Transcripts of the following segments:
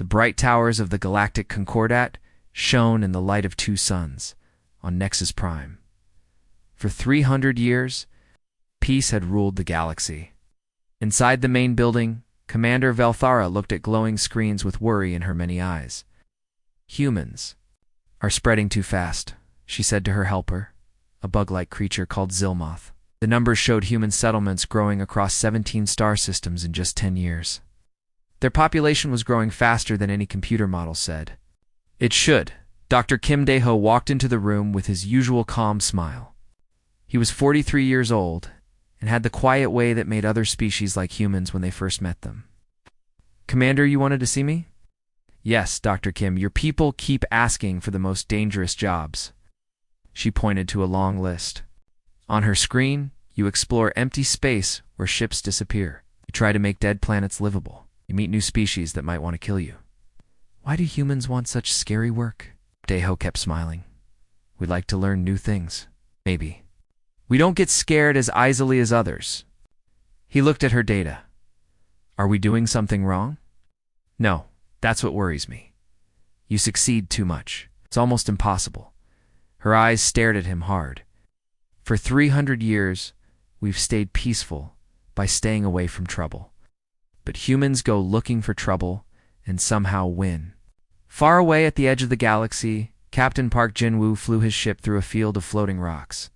The bright towers of the Galactic Concordat shone in the light of two suns on Nexus Prime. For 300 years, peace had ruled the galaxy. Inside the main building, Commander Velthara looked at glowing screens with worry in her many eyes. "Humans are spreading too fast," she said to her helper, a bug-like creature called Zilmoth. The numbers showed human settlements growing across 17 star systems in just 10 years. Their population was growing faster than any computer model said. It should. Dr. Kim Dae-ho walked into the room with his usual calm smile. He was 43 years old and had the quiet way that made other species like humans when they first met them. "Commander, you wanted to see me?" "Yes, Dr. Kim, your people keep asking for the most dangerous jobs." She pointed to a long list. On her screen, you explore empty space where ships disappear. You try to make dead planets livable. You meet new species that might want to kill you. "Why do humans want such scary work?" Dae-ho kept smiling. "We'd like to learn new things. Maybe. We don't get scared as easily as others." He looked at her data. "Are we doing something wrong?" "No, that's what worries me. You succeed too much. It's almost impossible." Her eyes stared at him hard. "For 300 years, we've stayed peaceful by staying away from trouble. But humans go looking for trouble and somehow win." Far away at the edge of the galaxy, Captain Park Jin-woo flew his ship through a field of floating rocks.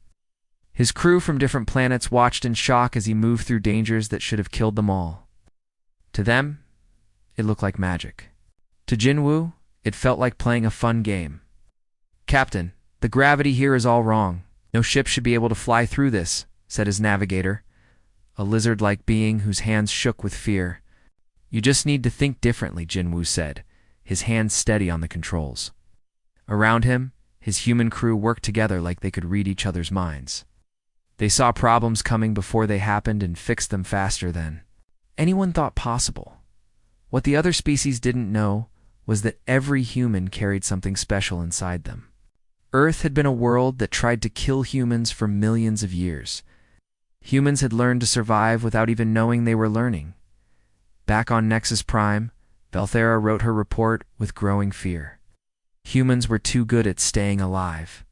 His crew from different planets watched in shock as he moved through dangers that should have killed them all. To them, it looked like magic. To Jin-woo, it felt like playing a fun game. "Captain, the gravity here is all wrong. No ship should be able to fly through this," said his navigator, a lizard-like being whose hands shook with fear. "You just need to think differently," Jin-woo said, his hands steady on the controls. Around him, his human crew worked together like they could read each other's minds. They saw problems coming before they happened and fixed them faster than anyone thought possible. What the other species didn't know was that every human carried something special inside them. Earth had been a world that tried to kill humans for millions of years. Humans had learned to survive without even knowing they were learning. Back on Nexus Prime, Velthara wrote her report with growing fear. Humans were too good at staying alive.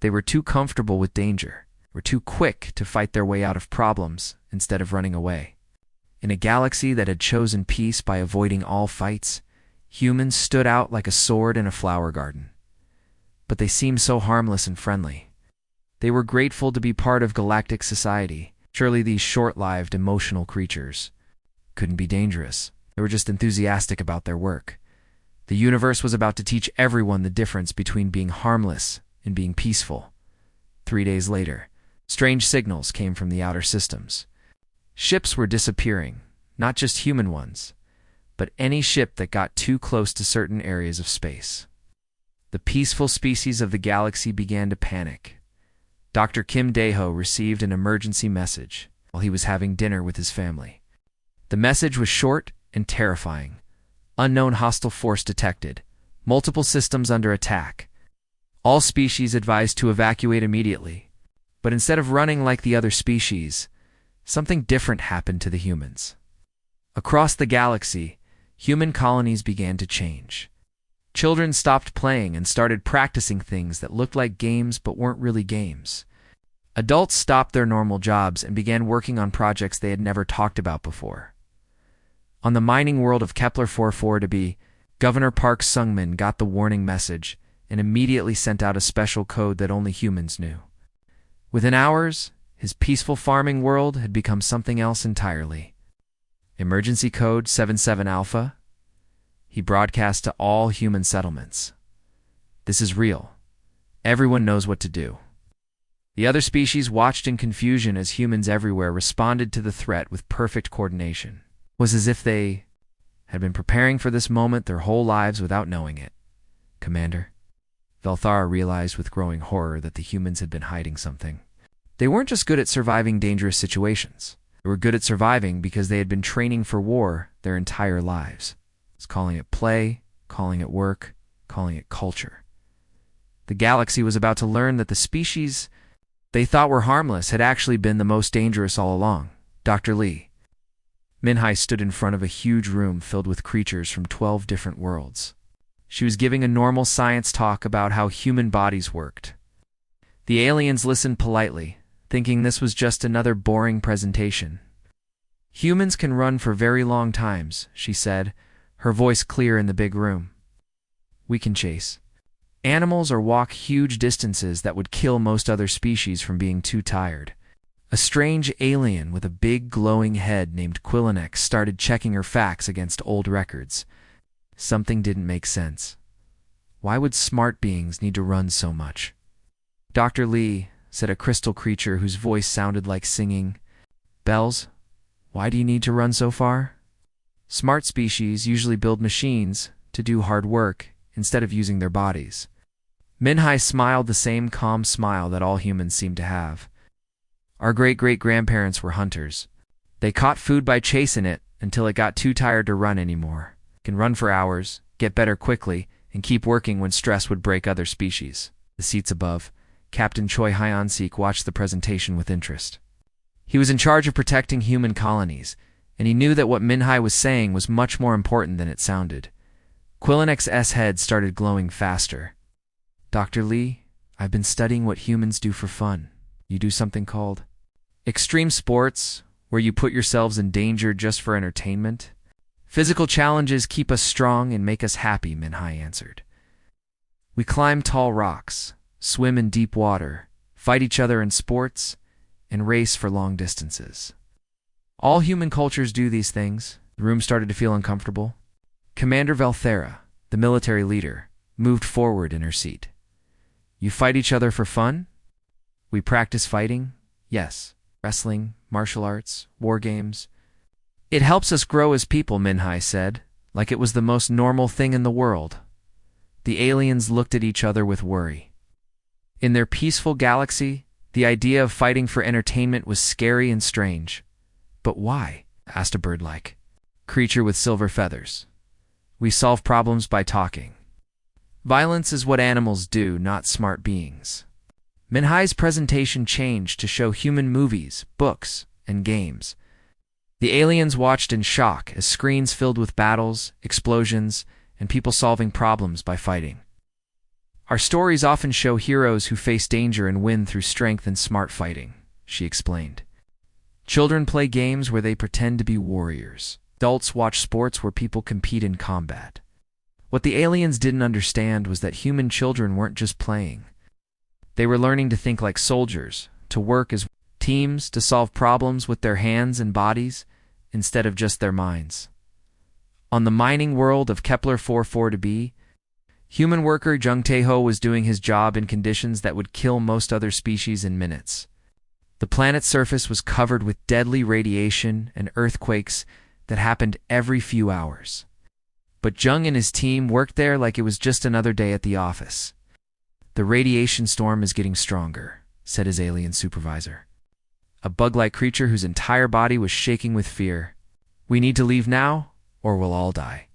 They were too comfortable with danger, were too quick to fight their way out of problems instead of running away. In a galaxy that had chosen peace by avoiding all fights, humans stood out like a sword in a flower garden. But they seemed so harmless and friendly. They were grateful to be part of galactic society. Surely these short-lived, emotional creatures couldn't be dangerous. They were just enthusiastic about their work. The universe was about to teach everyone the difference between being harmless and being peaceful. 3 days later, strange signals came from the outer systems. Ships were disappearing, not just human ones, but any ship that got too close to certain areas of space. The peaceful species of the galaxy began to panic. Dr. Kim Dae-ho received an emergency message while he was having dinner with his family. The message was short and terrifying. Unknown hostile force detected. Multiple systems under attack. All species advised to evacuate immediately. But instead of running like the other species, something different happened to the humans. Across the galaxy, human colonies began to change. Children stopped playing and started practicing things that looked like games but weren't really games. Adults stopped their normal jobs and began working on projects they had never talked about before. On the mining world of Kepler 44b, Governor Park Sung-min got the warning message and immediately sent out a special code that only humans knew. Within hours, his peaceful farming world had become something else entirely. Emergency Code 77 Alpha. He broadcast to all human settlements. "This is real. Everyone knows what to do." The other species watched in confusion as humans everywhere responded to the threat with perfect coordination. It was as if they had been preparing for this moment their whole lives without knowing it. "Commander," Velthara realized with growing horror that the humans had been hiding something. They weren't just good at surviving dangerous situations. They were good at surviving because they had been training for war their entire lives. It's calling it play, calling it work, calling it culture. The galaxy was about to learn that the species they thought were harmless had actually been the most dangerous all along. "Dr. Lee." Minhai stood in front of a huge room filled with creatures from 12 different worlds. She was giving a normal science talk about how human bodies worked. The aliens listened politely, thinking this was just another boring presentation. Humans can run for very long times, she said, her voice clear in the big room. We can chase animals or walk huge distances that would kill most other species from being too tired. A strange alien with a big glowing head named Quillinex started checking her facts against old records. Something didn't make sense. Why would smart beings need to run so much? Dr. Lee, said a crystal creature whose voice sounded like singing. Bells, why do you need to run so far? Smart species usually build machines to do hard work instead of using their bodies. Minhai smiled the same calm smile that all humans seem to have. Our great-great-grandparents were hunters. They caught food by chasing it until it got too tired to run anymore. Can run for hours, get better quickly, and keep working when stress would break other species. The seats above, Captain Choi Hyun-sik watched the presentation with interest. He was in charge of protecting human colonies, and he knew that what Minhai was saying was much more important than it sounded. Quillinex's head started glowing faster. Dr. Lee, I've been studying what humans do for fun. You do something called extreme sports, where you put yourselves in danger just for entertainment. Physical challenges keep us strong and make us happy, Minhai answered. We climb tall rocks, swim in deep water, fight each other in sports, and race for long distances. All human cultures do these things. The room started to feel uncomfortable. Commander Valthera, the military leader, moved forward in her seat. You fight each other for fun? We practice fighting? Yes. Wrestling, martial arts, war games. It helps us grow as people, Minhai said, like it was the most normal thing in the world. The aliens looked at each other with worry. In their peaceful galaxy, the idea of fighting for entertainment was scary and strange. But why? Asked a bird-like creature with silver feathers. We solve problems by talking. Violence is what animals do, not smart beings. Minhai's presentation changed to show human movies, books, and games. The aliens watched in shock as screens filled with battles, explosions, and people solving problems by fighting. Our stories often show heroes who face danger and win through strength and smart fighting, she explained. Children play games where they pretend to be warriors. Adults watch sports where people compete in combat. What the aliens didn't understand was that human children weren't just playing. They were learning to think like soldiers, to work as teams, to solve problems with their hands and bodies instead of just their minds. On the mining world of Kepler 44b, human worker Jung Tae-ho was doing his job in conditions that would kill most other species in minutes. The planet's surface was covered with deadly radiation and earthquakes that happened every few hours. But Jung and his team worked there like it was just another day at the office. The radiation storm is getting stronger, said his alien supervisor. A bug-like creature whose entire body was shaking with fear. We need to leave now, or we'll all die.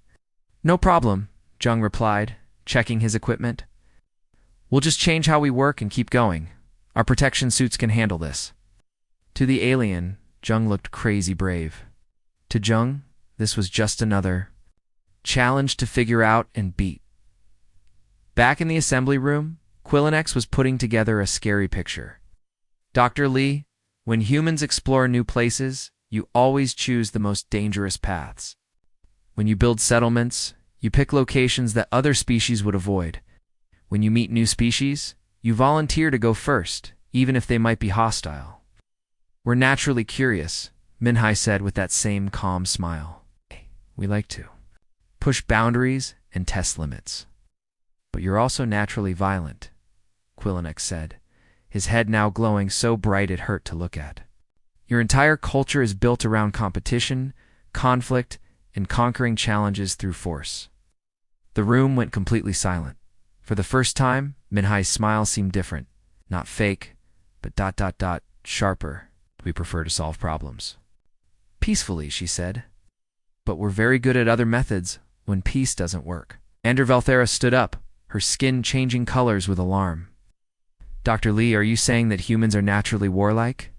No problem, Jung replied, checking his equipment. We'll just change how we work and keep going. Our protection suits can handle this. To the alien, Jung looked crazy brave. To Jung, this was just another challenge to figure out and beat. Back in the assembly room, Quillinex was putting together a scary picture. Dr. Lee, when humans explore new places, you always choose the most dangerous paths. When you build settlements, you pick locations that other species would avoid. When you meet new species, you volunteer to go first, even if they might be hostile. We're naturally curious, Minhai said with that same calm smile. We like to push boundaries and test limits. But you're also naturally violent, Quillinex said, his head now glowing so bright it hurt to look at. Your entire culture is built around competition, conflict, and conquering challenges through force. The room went completely silent. For the first time, Minhai's smile seemed different. Not fake, but ... sharper. We prefer to solve problems peacefully, she said. But we're very good at other methods when peace doesn't work. Andrew Valthera stood up, her skin changing colors with alarm. Dr. Lee, are you saying that humans are naturally warlike?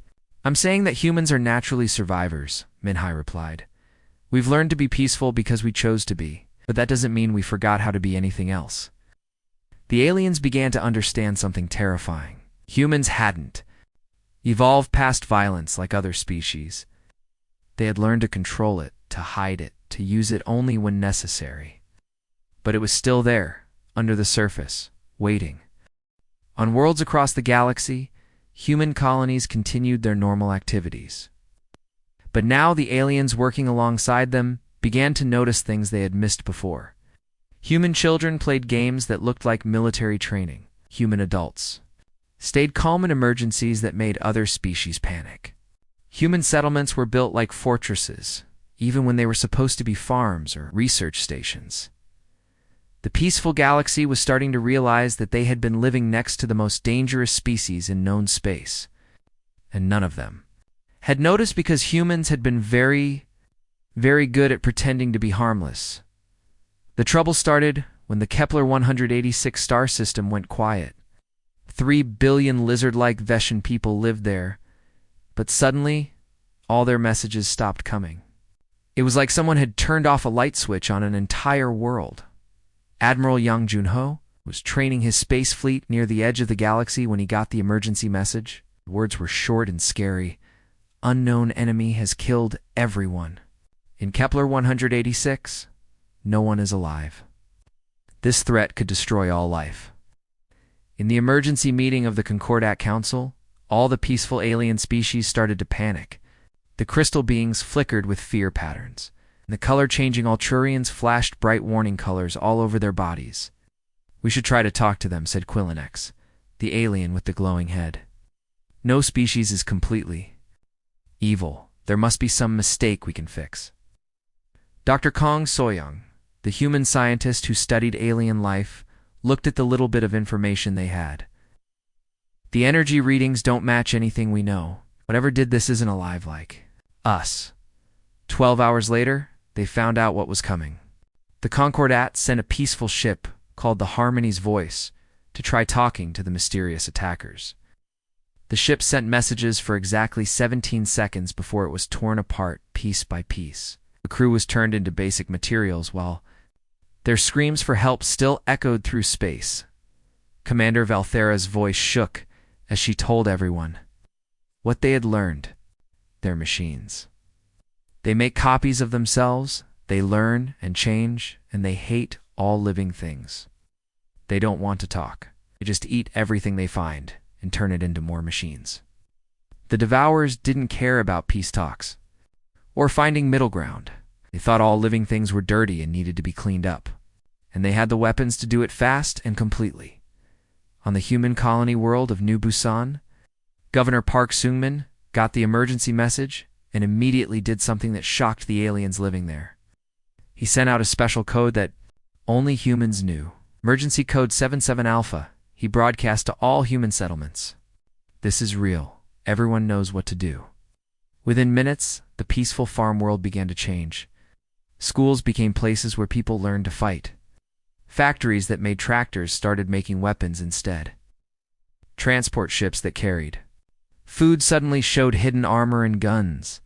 I'm saying that humans are naturally survivors, Minhai replied. We've learned to be peaceful because we chose to be, but that doesn't mean we forgot how to be anything else. The aliens began to understand something terrifying. Humans hadn't evolved past violence like other species. They had learned to control it, to hide it, to use it only when necessary. But it was still there, under the surface, waiting. On worlds across the galaxy, human colonies continued their normal activities. But now the aliens working alongside them began to notice things they had missed before. Human children played games that looked like military training. Human adults stayed calm in emergencies that made other species panic. Human settlements were built like fortresses, even when they were supposed to be farms or research stations. The peaceful galaxy was starting to realize that they had been living next to the most dangerous species in known space, and none of them had noticed because humans had been very, very good at pretending to be harmless. The trouble started when the Kepler 186 star system went quiet. 3 billion lizard-like Veshan people lived there, but suddenly, all their messages stopped coming. It was like someone had turned off a light switch on an entire world. Admiral Yang Junho was training his space fleet near the edge of the galaxy when he got the emergency message. The words were short and scary. Unknown enemy has killed everyone. In Kepler 186, no one is alive. This threat could destroy all life. In the emergency meeting of the Concordat Council, all the peaceful alien species started to panic. The crystal beings flickered with fear patterns. The color-changing Alturians flashed bright warning colors all over their bodies. "We should try to talk to them," said Quillinex, the alien with the glowing head. "No species is completely evil. There must be some mistake we can fix." Dr. Kong Soyoung, the human scientist who studied alien life, looked at the little bit of information they had. "The energy readings don't match anything we know. Whatever did this isn't alive like us." 12 hours later, they found out what was coming. The Concordat sent a peaceful ship called the Harmony's Voice to try talking to the mysterious attackers. The ship sent messages for exactly 17 seconds before it was torn apart piece by piece. The crew was turned into basic materials while their screams for help still echoed through space. Commander Valthera's voice shook as she told everyone what they had learned. They're machines. They make copies of themselves, they learn and change, and they hate all living things. They don't want to talk. They just eat everything they find and turn it into more machines. The Devourers didn't care about peace talks or finding middle ground. They thought all living things were dirty and needed to be cleaned up, and they had the weapons to do it fast and completely. On the human colony world of New Busan, Governor Park Seung-min got the emergency message and immediately did something that shocked the aliens living there. He sent out a special code that only humans knew. Emergency Code 77 Alpha. He broadcast to all human settlements. "This is real. Everyone knows what to do." Within minutes, the peaceful farm world began to change. Schools became places where people learned to fight. Factories that made tractors started making weapons instead. Transport ships that carried food suddenly showed hidden armor and guns.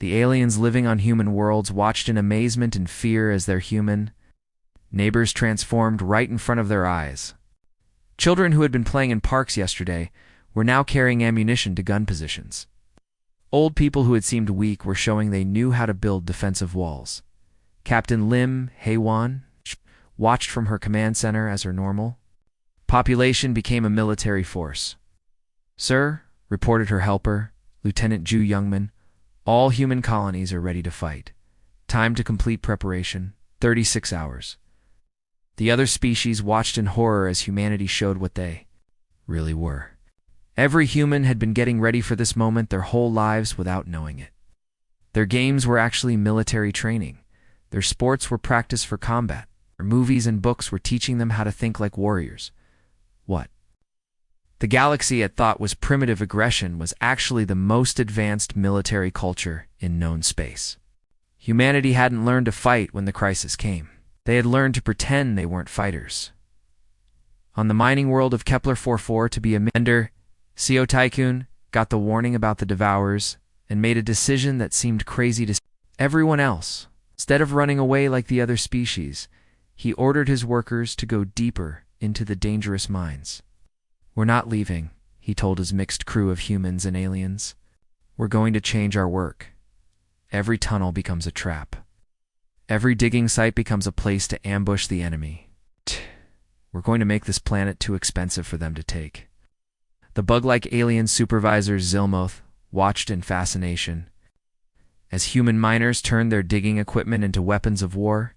The aliens living on human worlds watched in amazement and fear as their human neighbors transformed right in front of their eyes. Children who had been playing in parks yesterday were now carrying ammunition to gun positions. Old people who had seemed weak were showing they knew how to build defensive walls. Captain Lim Haewon watched from her command center as her normal population became a military force. "Sir," reported her helper, Lieutenant Ju Youngman, "all human colonies are ready to fight. Time to complete preparation, 36 hours. The other species watched in horror as humanity showed what they really were. Every human had been getting ready for this moment their whole lives without knowing it. Their games were actually military training. Their sports were practice for combat. Their movies and books were teaching them how to think like warriors. What the galaxy had thought was primitive aggression was actually the most advanced military culture in known space. Humanity hadn't learned to fight when the crisis came. They had learned to pretend they weren't fighters. On the mining world of Kepler 44 to be a mender, Seo Tycoon got the warning about the Devourers and made a decision that seemed crazy to everyone else. Instead of running away like the other species, he ordered his workers to go deeper into the dangerous mines. "We're not leaving," he told his mixed crew of humans and aliens. "We're going to change our work. Every tunnel becomes a trap. Every digging site becomes a place to ambush the enemy. We're going to make this planet too expensive for them to take." The bug-like alien supervisor Zilmoth watched in fascination. As human miners turned their digging equipment into weapons of war,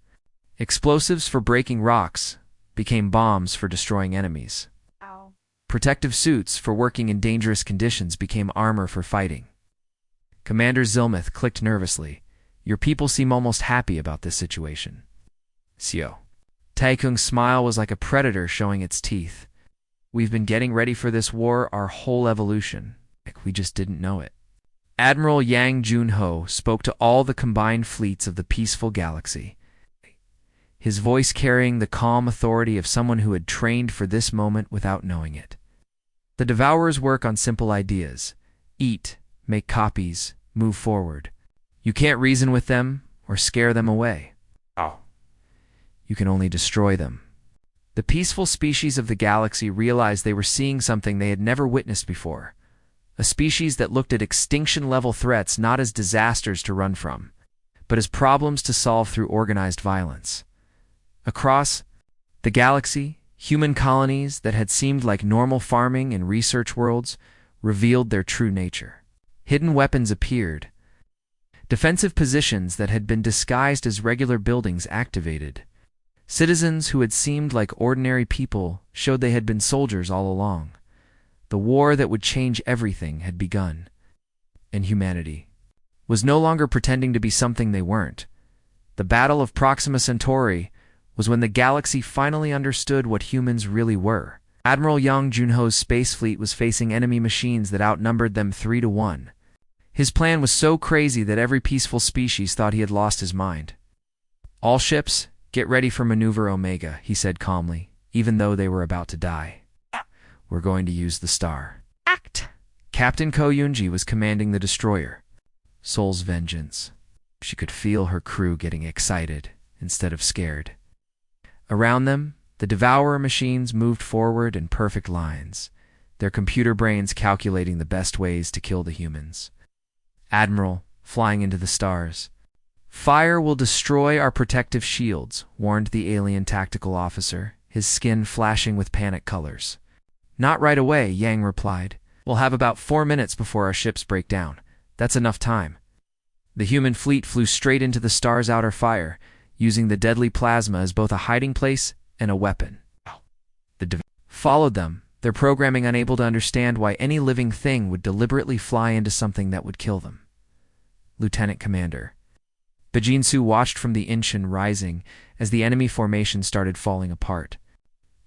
explosives for breaking rocks became bombs for destroying enemies. Ow. Protective suits for working in dangerous conditions became armor for fighting. Commander Zilmoth clicked nervously. "Your people seem almost happy about this situation." Sio. Taikung's smile was like a predator showing its teeth. "We've been getting ready for this war our whole evolution. We just didn't know it." Admiral Yang Junho spoke to all the combined fleets of the peaceful galaxy, his voice carrying the calm authority of someone who had trained for this moment without knowing it. The Devourers work on simple ideas: eat, make copies, move forward. You can't reason with them or scare them away. You can only destroy them. The peaceful species of the galaxy realized they were seeing something they had never witnessed before. A species that looked at extinction-level threats not as disasters to run from, but as problems to solve through organized violence. Across the galaxy, human colonies that had seemed like normal farming and research worlds revealed their true nature. Hidden weapons appeared. Defensive positions that had been disguised as regular buildings activated. Citizens who had seemed like ordinary people showed they had been soldiers all along. The war that would change everything had begun. And humanity was no longer pretending to be something they weren't. The Battle of Proxima Centauri was when the galaxy finally understood what humans really were. Admiral Yang Junho's space fleet was facing enemy machines that outnumbered them 3-1. His plan was so crazy that every peaceful species thought he had lost his mind. "All ships, get ready for Maneuver Omega," he said calmly, even though they were about to die. "We're going to use the star." Act. Captain Ko Yunji was commanding the destroyer, Soul's Vengeance. She could feel her crew getting excited instead of scared. Around them, the Devourer machines moved forward in perfect lines, their computer brains calculating the best ways to kill the humans. Admiral, flying into the stars. "Fire will destroy our protective shields," warned the alien tactical officer, his skin flashing with panic colors. "Not right away," Yang replied. "We'll have about 4 minutes before our ships break down. That's enough time." The human fleet flew straight into the star's outer fire, using the deadly plasma as both a hiding place and a weapon. The followed them, their programming unable to understand why any living thing would deliberately fly into something that would kill them. Lieutenant Commander. Bajinsu watched from the Inshin rising as the enemy formation started falling apart.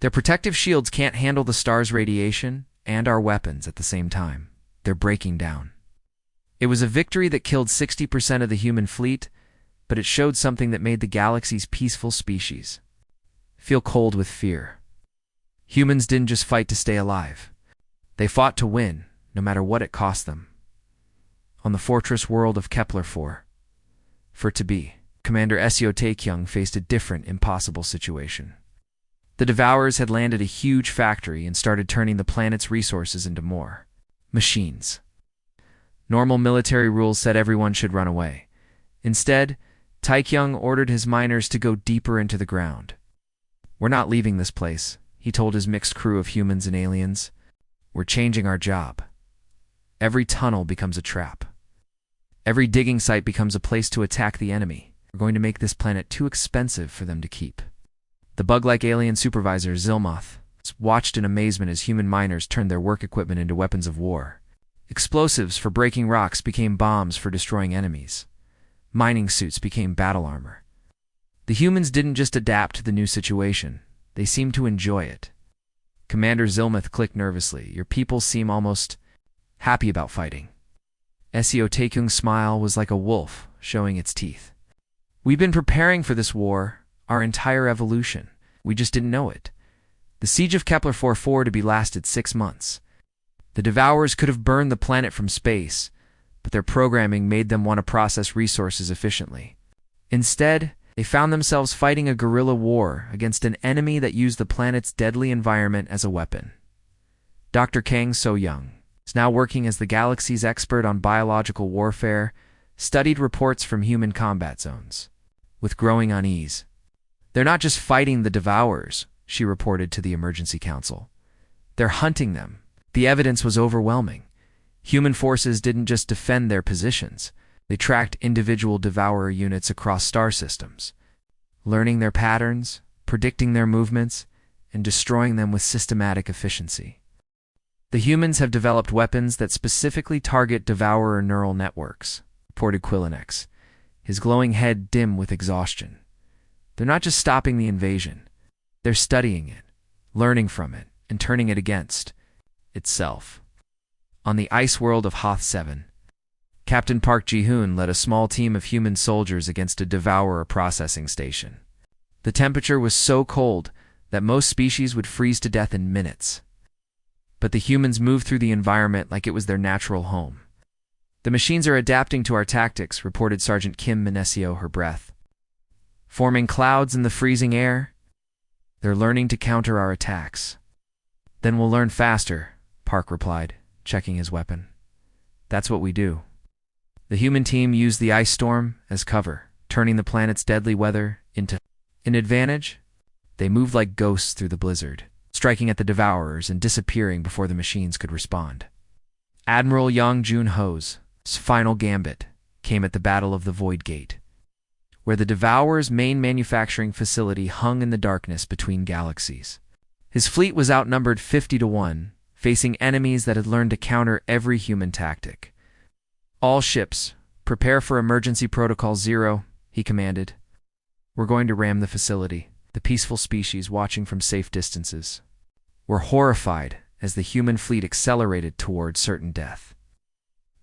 Their protective shields can't handle the star's radiation and our weapons at the same time. They're breaking down. It was a victory that killed 60% of the human fleet, but it showed something that made the galaxy's peaceful species feel cold with fear. Humans didn't just fight to stay alive. They fought to win, no matter what it cost them. On the fortress world of Kepler-4, for to be, Commander Seo Taekyung faced a different, impossible situation. The Devourers had landed a huge factory and started turning the planet's resources into more machines. Normal military rules said everyone should run away. Instead, Taekyung ordered his miners to go deeper into the ground. "We're not leaving this place," he told his mixed crew of humans and aliens. "We're changing our job. Every tunnel becomes a trap. Every digging site becomes a place to attack the enemy. We're going to make this planet too expensive for them to keep." The bug-like alien supervisor, Zilmoth, watched in amazement as human miners turned their work equipment into weapons of war. Explosives for breaking rocks became bombs for destroying enemies. Mining suits became battle armor. The humans didn't just adapt to the new situation. They seemed to enjoy it. Commander Zilmoth clicked nervously. "Your people seem almost happy about fighting." Seo Taekyung's smile was like a wolf, showing its teeth. "We've been preparing for this war our entire evolution. We just didn't know it. The siege of Kepler-4 to be lasted 6 months. The Devourers could have burned the planet from space, but their programming made them want to process resources efficiently. Instead, they found themselves fighting a guerrilla war against an enemy that used the planet's deadly environment as a weapon. Dr. Kang So-young is now working as the galaxy's expert on biological warfare, studied reports from human combat zones. With growing unease, "They're not just fighting the Devourers," she reported to the Emergency Council. "They're hunting them." The evidence was overwhelming. Human forces didn't just defend their positions. They tracked individual Devourer units across star systems, learning their patterns, predicting their movements, and destroying them with systematic efficiency. "The humans have developed weapons that specifically target Devourer neural networks," reported Quillinex, his glowing head dim with exhaustion. "They're not just stopping the invasion. They're studying it, learning from it, and turning it against itself." On the ice world of Hoth 7, Captain Park Ji-hoon led a small team of human soldiers against a Devourer processing station. The temperature was so cold that most species would freeze to death in minutes. But the humans moved through the environment like it was their natural home. "The machines are adapting to our tactics," reported Sergeant Kim Minesio, her breath forming clouds in the freezing air. "They're learning to counter our attacks." "Then we'll learn faster," Park replied, checking his weapon. "That's what we do." The human team used the ice storm as cover, turning the planet's deadly weather into an advantage. They moved like ghosts through the blizzard, striking at the Devourers and disappearing before the machines could respond. Admiral Yang Jun-ho's final gambit came at the Battle of the Void Gate, where the Devourer's main manufacturing facility hung in the darkness between galaxies. His fleet was outnumbered 50-1, facing enemies that had learned to counter every human tactic. "All ships, prepare for Emergency Protocol 0, he commanded. "We're going to ram the facility," the peaceful species watching from safe distances were horrified as the human fleet accelerated toward certain death.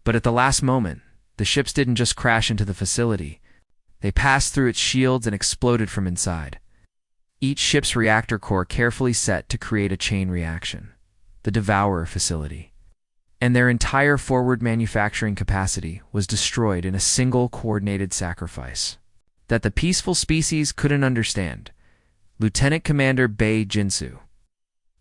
But at the last moment, the ships didn't just crash into the facility. They passed through its shields and exploded from inside. Each ship's reactor core carefully set to create a chain reaction. The Devourer facility and their entire forward manufacturing capacity was destroyed in a single coordinated sacrifice that the peaceful species couldn't understand. Lieutenant Commander Bei Jinsu,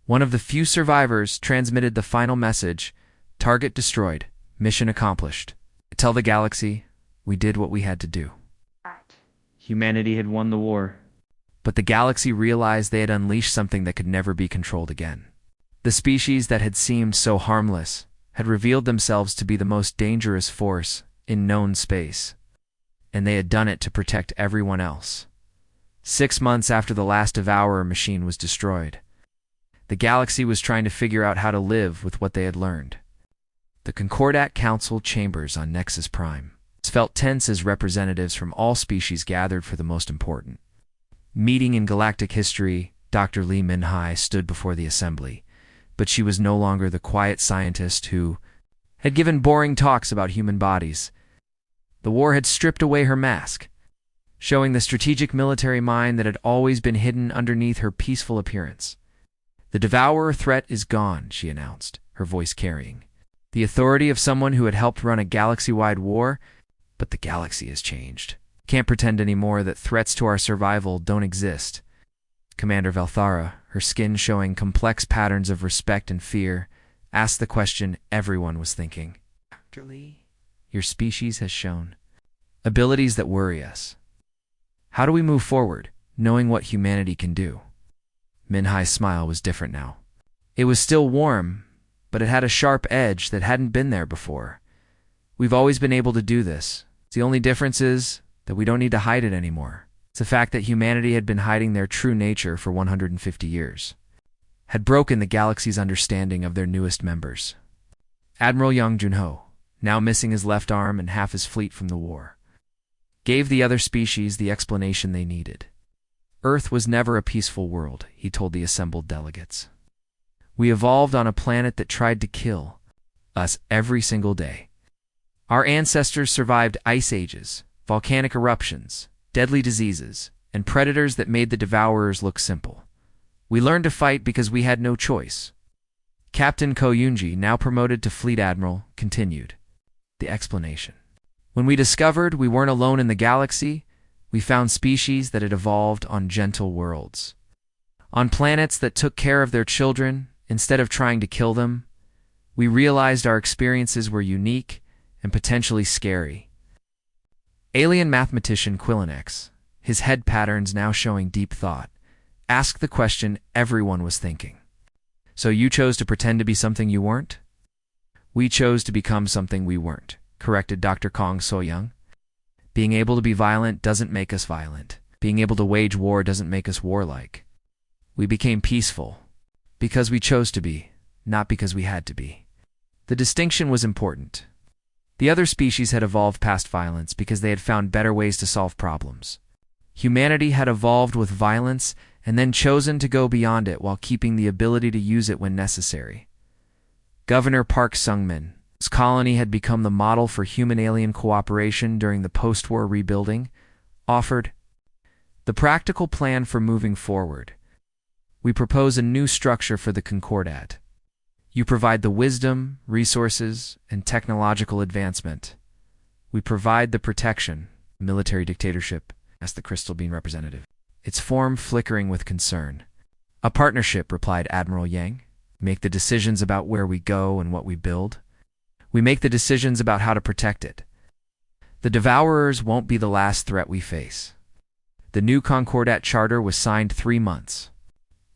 one of the few survivors, transmitted the final message: "Target destroyed, mission accomplished. Tell the galaxy, we did what we had to do." Humanity had won the war, but the galaxy realized they had unleashed something that could never be controlled again. The species that had seemed so harmless had revealed themselves to be the most dangerous force in known space, and they had done it to protect everyone else. 6 months after the last Devourer machine was destroyed, the galaxy was trying to figure out how to live with what they had learned. The Concordat Council chambers on Nexus Prime felt tense as representatives from all species gathered for the most important meeting in galactic history. Dr. Lee Min-hai stood before the assembly, but she was no longer the quiet scientist who had given boring talks about human bodies. The war had stripped away her mask, showing the strategic military mind that had always been hidden underneath her peaceful appearance. "The Devourer threat is gone," she announced, her voice carrying the authority of someone who had helped run a galaxy-wide war. "But the galaxy has changed. Can't pretend anymore that threats to our survival don't exist." Commander Valthara, her skin showing complex patterns of respect and fear, asked the question everyone was thinking. "Dr. Lee, your species has shown abilities that worry us. How do we move forward, knowing what humanity can do?" Min-hai's smile was different now. It was still warm, but it had a sharp edge that hadn't been there before. "We've always been able to do this. The only difference is that we don't need to hide it anymore. It's a fact that humanity had been hiding their true nature for 150 years, had broken the galaxy's understanding of their newest members." Admiral Yang Jun-ho, now missing his left arm and half his fleet from the war, gave the other species the explanation they needed. "Earth was never a peaceful world," he told the assembled delegates. "We evolved on a planet that tried to kill us every single day. Our ancestors survived ice ages, volcanic eruptions, deadly diseases, and predators that made the Devourers look simple. We learned to fight because we had no choice." Captain Ko Yoonji, now promoted to Fleet Admiral, continued. the explanation. When we discovered we weren't alone in the galaxy, we found species that had evolved on gentle worlds. On planets that took care of their children instead of trying to kill them. We realized our experiences were unique and potentially scary. Alien mathematician Quillinex, his head patterns now showing deep thought, asked the question everyone was thinking. So you chose to pretend to be something you weren't? We chose to become something we weren't, corrected Dr. Kong Soyoung. Being able to be violent doesn't make us violent. Being able to wage war doesn't make us warlike. We became peaceful because we chose to be, not because we had to be. The distinction was important. The other species had evolved past violence because they had found better ways to solve problems. Humanity had evolved with violence and then chosen to go beyond it while keeping the ability to use it when necessary. Governor Park Sung-min, his colony had become the model for human-alien cooperation during the post-war rebuilding, offered the practical plan for moving forward. We propose a new structure for the Concordat. You provide the wisdom, resources, and technological advancement. We provide the protection, military dictatorship, asked the Crystal Bean representative, its form flickering with concern. A partnership, replied Admiral Yang. Make the decisions about where we go and what we build. We make the decisions about how to protect it. The Devourers won't be the last threat we face. The new Concordat Charter was signed 3 months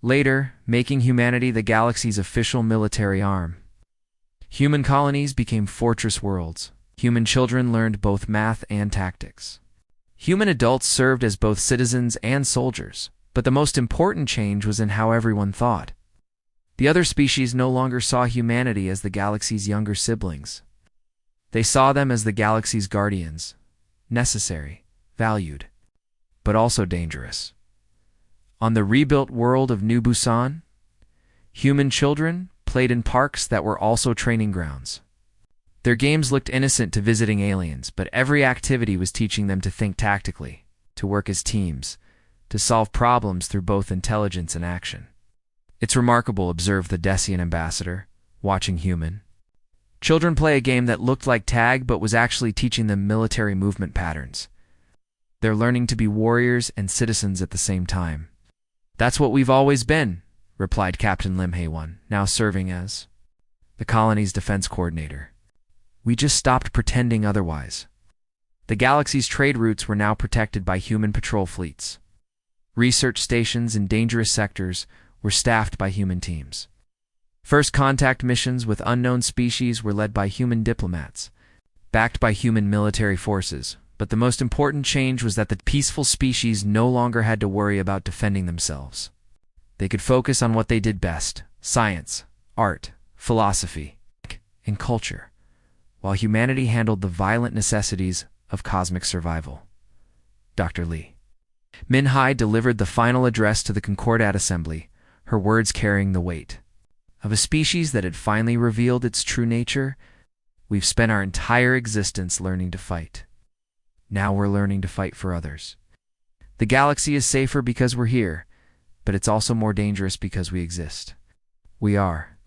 later, making humanity the galaxy's official military arm. Human colonies became fortress worlds. Human children learned both math and tactics. Human adults served as both citizens and soldiers, but the most important change was in how everyone thought. The other species no longer saw humanity as the galaxy's younger siblings. They saw them as the galaxy's guardians, necessary, valued, but also dangerous. On the rebuilt world of New Busan, human children played in parks that were also training grounds. Their games looked innocent to visiting aliens, but every activity was teaching them to think tactically, to work as teams, to solve problems through both intelligence and action. It's remarkable, observed the Decian ambassador, watching Human. Children play a game that looked like tag but was actually teaching them military movement patterns. They're learning to be warriors and citizens at the same time. That's what we've always been, replied Captain Lim Hae-won, now serving as the colony's defense coordinator. We just stopped pretending otherwise. The galaxy's trade routes were now protected by human patrol fleets. Research stations in dangerous sectors were staffed by human teams. First contact missions with unknown species were led by human diplomats, backed by human military forces. But the most important change was that the peaceful species no longer had to worry about defending themselves. They could focus on what they did best: science, art, philosophy, and culture, while humanity handled the violent necessities of cosmic survival. Dr. Lee Min-hai delivered the final address to the Concordat Assembly, her words carrying the weight of a species that had finally revealed its true nature. We've spent our entire existence learning to fight. Now we're learning to fight for others. The galaxy is safer because we're here, but it's also more dangerous because we exist. We are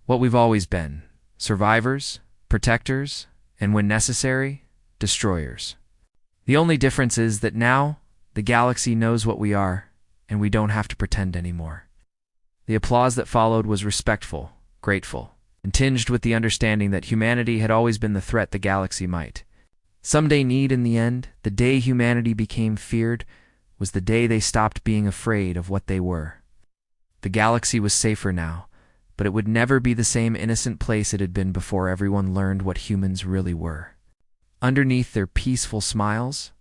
what we've always been: survivors, protectors, and when necessary, destroyers. The only difference is that now the galaxy knows what we are, and we don't have to pretend anymore. The applause that followed was respectful, grateful, and tinged with the understanding that humanity had always been the threat the galaxy might someday need. In the end, the day humanity became feared was the day they stopped being afraid of what they were. The galaxy was safer now, but it would never be the same innocent place it had been before everyone learned what humans really were. Underneath their peaceful smiles,